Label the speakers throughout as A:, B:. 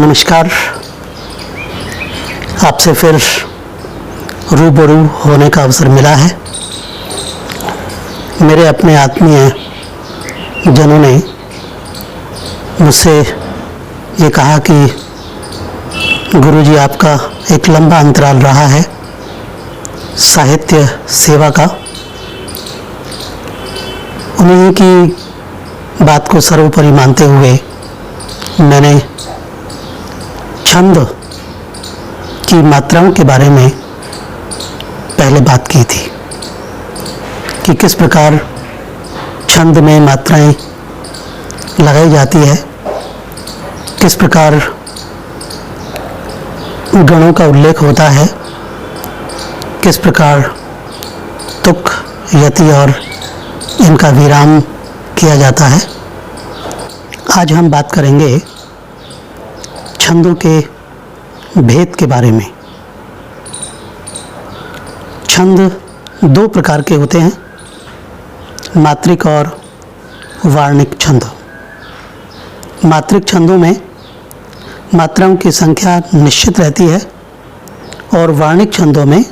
A: नमस्कार। आपसे फिर रूबरू होने का अवसर मिला है। मेरे अपने आत्मीय जनों ने मुझसे ये कहा कि गुरुजी, आपका एक लंबा अंतराल रहा है साहित्य सेवा का। उन्हीं की बात को सर्वोपरि मानते हुए मैंने छंद की मात्राओं के बारे में पहले बात की थी कि किस प्रकार छंद में मात्राएं लगाई जाती है, किस प्रकार गणों का उल्लेख होता है, किस प्रकार तुक, यति और इनका विराम किया जाता है। आज हम बात करेंगे छंदों के भेद के बारे में। छंद दो प्रकार के होते हैं, मात्रिक और वार्णिक छंद। मात्रिक छंदों में मात्राओं की संख्या निश्चित रहती है और वार्णिक छंदों में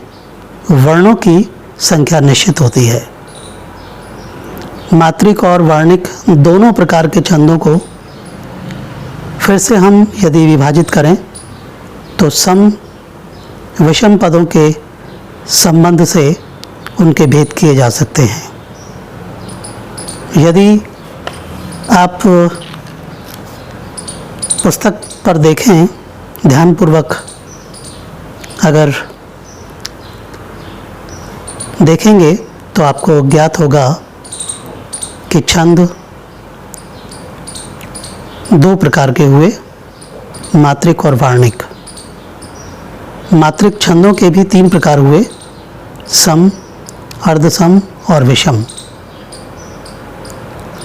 A: वर्णों की संख्या निश्चित होती है। मात्रिक और वार्णिक दोनों प्रकार के छंदों को फिर से हम यदि विभाजित करें तो सम विषम पदों के संबंध से उनके भेद किए जा सकते हैं। यदि आप पुस्तक पर देखें ध्यानपूर्वक, अगर देखेंगे तो आपको ज्ञात होगा कि छंद दो प्रकार के हुए, मात्रिक और वार्णिक। मात्रिक छंदों के भी तीन प्रकार हुए, सम, अर्धसम और विषम।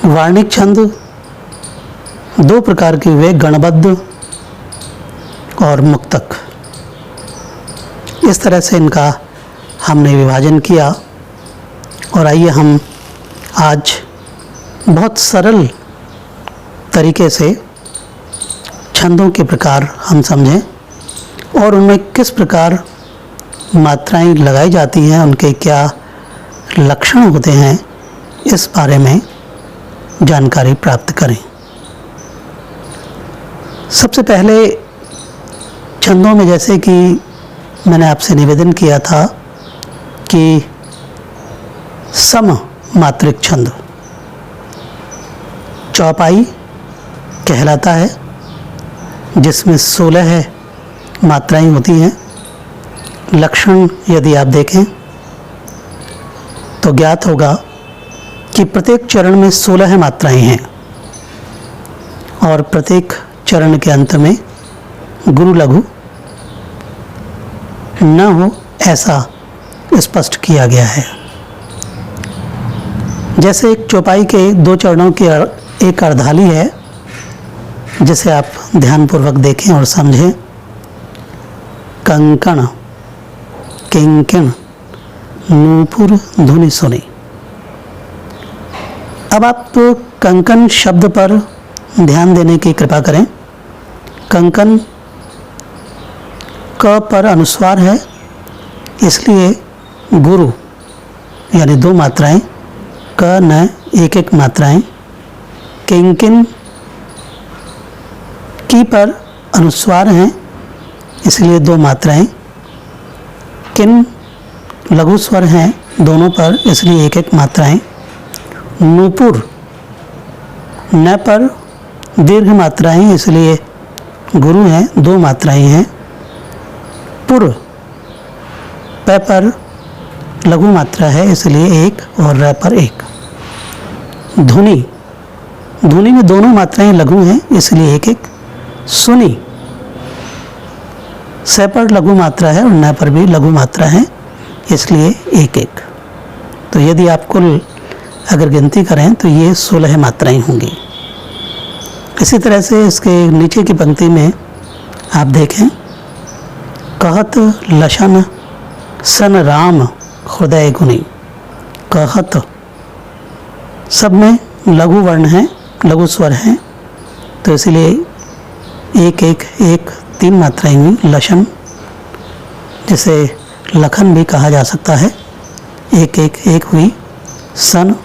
A: वार्णिक छंद दो प्रकार के हुए, गणबद्ध और मुक्तक। इस तरह से इनका हमने विभाजन किया और आइए हम आज बहुत सरल तरीके से छंदों के प्रकार हम समझें और उनमें किस प्रकार मात्राएं लगाई जाती हैं, उनके क्या लक्षण होते हैं, इस बारे में जानकारी प्राप्त करें। सबसे पहले छंदों में, जैसे कि मैंने आपसे निवेदन किया था कि सम मात्रिक छंद चौपाई कहलाता है, जिसमें 16 मात्राएं होती हैं। लक्षण यदि आप देखें तो ज्ञात होगा कि प्रत्येक चरण में 16 मात्राएं हैं और प्रत्येक चरण के अंत में गुरु लघु न हो, ऐसा स्पष्ट किया गया है। जैसे एक चौपाई के दो चरणों की एक अर्धाली है, जिसे आप ध्यानपूर्वक देखें और समझें। कंकण, किंकिण, नूपुर, धुनि सुनी। अब आप कंकण शब्द पर ध्यान देने की कृपा करें। कंकण क पर अनुस्वार है, इसलिए गुरु यानी दो मात्राएं, क न एक एक मात्राएं। किंकिन की पर अनुस्वार हैं, इसलिए दो मात्राएं। किन लघु स्वर हैं दोनों पर, इसलिए एक एक मात्राएं। नूपुर न पर दीर्घ मात्राएं, इसलिए गुरु हैं, दो मात्राएं हैं। पुर प पर लघु मात्रा है, इसलिए एक, और र पर एक। धुनि, धुनि में दोनों मात्राएं लघु हैं, इसलिए एक एक। सुनी, स पर लघु मात्रा है और न पर भी लघु मात्रा है, इसलिए एक एक। तो यदि आप कुल अगर गिनती करें तो ये 16 मात्राएं होंगी। इसी तरह से इसके नीचे की पंक्ति में आप देखें, कहत लशन सन राम हृदय गुनी। कहत, सब में लघु वर्ण हैं, लघु स्वर हैं, तो इसलिए एक एक एक 3 मात्राएं हुई। लशन, जिसे लखन भी कहा जा सकता है, एक एक एक हुई। सन,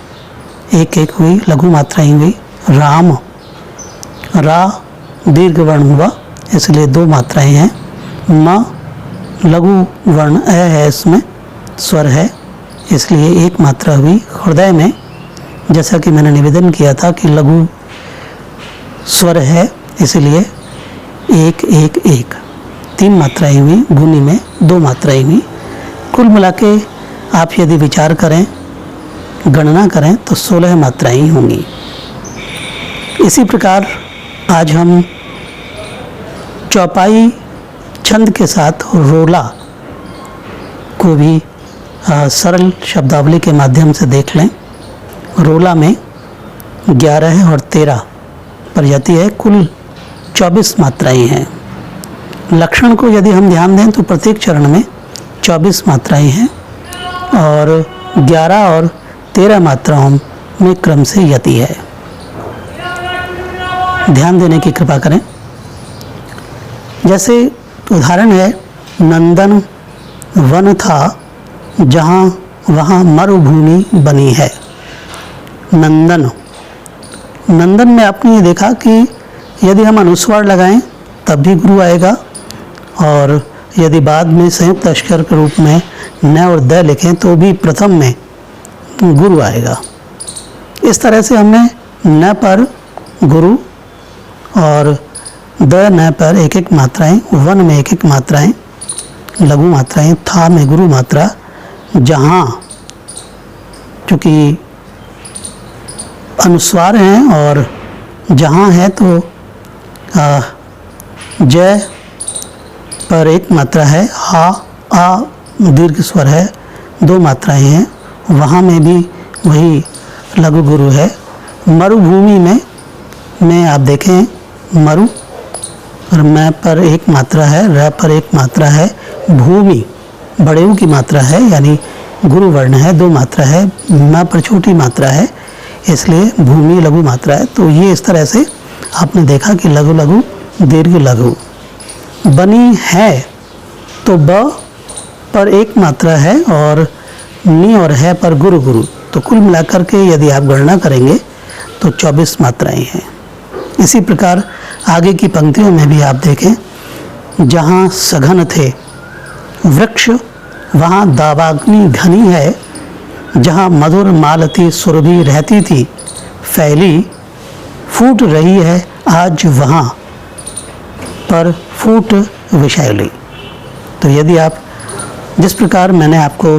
A: एक एक हुई, लघु मात्राएं हुई। राम, रा दीर्घ वर्ण हुआ इसलिए 2 मात्राएं हैं। म लघु वर्ण है, इसमें स्वर है इसलिए 1 मात्रा हुई। हृदय में जैसा कि मैंने निवेदन किया था कि लघु स्वर है इसलिए 1 1 1 3 मात्राएं हुई। गुनी में 2 मात्राएं हुई। कुल मिला के आप यदि विचार करें, गणना करें तो 16 मात्राएं होंगी। इसी प्रकार आज हम चौपाई छंद के साथ रोला को भी सरल शब्दावली के माध्यम से देख लें। रोला में 11 और 13 प्रजाति है, कुल 24 मात्राएं हैं। लक्षण को यदि हम ध्यान दें तो प्रत्येक चरण में 24 मात्राएं हैं और 11 और 13 मात्राओं में क्रम से यति है। ध्यान देने की कृपा करें। जैसे उदाहरण है, नंदन वन था जहाँ वहाँ मरुभूमि बनी है। नंदन, नंदन में आपने ये देखा कि यदि हम अनुस्वार लगाएं तब भी गुरु आएगा और यदि बाद में संयुक्त अक्षर के रूप में न और द लिखें तो भी प्रथम में गुरु आएगा। इस तरह से हमने न पर गुरु और द न पर 1 1 मात्राएं, वन में 1 1 मात्राएं, लघु मात्राएं, था में गुरु मात्रा, जहाँ चूँकि अनुस्वार हैं और जहाँ है तो जय पर 1 मात्रा है। हा आ दीर्घ स्वर है, 2 मात्राएं हैं। वहाँ में भी वही लघु गुरु है। मरुभूमि में आप देखें, मरु और मैं पर 1 मात्रा है, र पर 1 मात्रा है। भूमि बड़े ऊ की मात्रा है यानी गुरु वर्ण है, 2 मात्रा है। म पर छोटी मात्रा है इसलिए भूमि लघु मात्रा है। तो ये इस तरह से आपने देखा कि लघु लघु दीर्घ लघु। बनी है तो ब पर 1 मात्रा है और नी और है पर गुरु गुरु। तो कुल मिलाकर के यदि आप गणना करेंगे तो 24 मात्राएं हैं। इसी प्रकार आगे की पंक्तियों में भी आप देखें, जहाँ सघन थे वृक्ष वहाँ दावाग्नि घनी है। जहाँ मधुर मालती सुरभि रहती थी फैली, फूट रही है आज वहाँ पर फूट विषैली। तो यदि आप जिस प्रकार मैंने आपको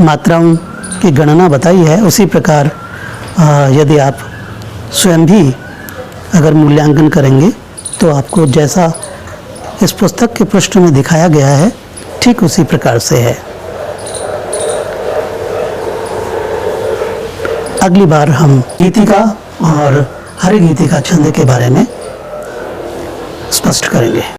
A: मात्राओं की गणना बताई है उसी प्रकार यदि आप स्वयं भी अगर मूल्यांकन करेंगे तो आपको जैसा इस पुस्तक के पृष्ठ में दिखाया गया है ठीक उसी प्रकार से है। अगली बार हम गीतिका और हरि गीतिका छंद के बारे में स्पष्ट करेंगे।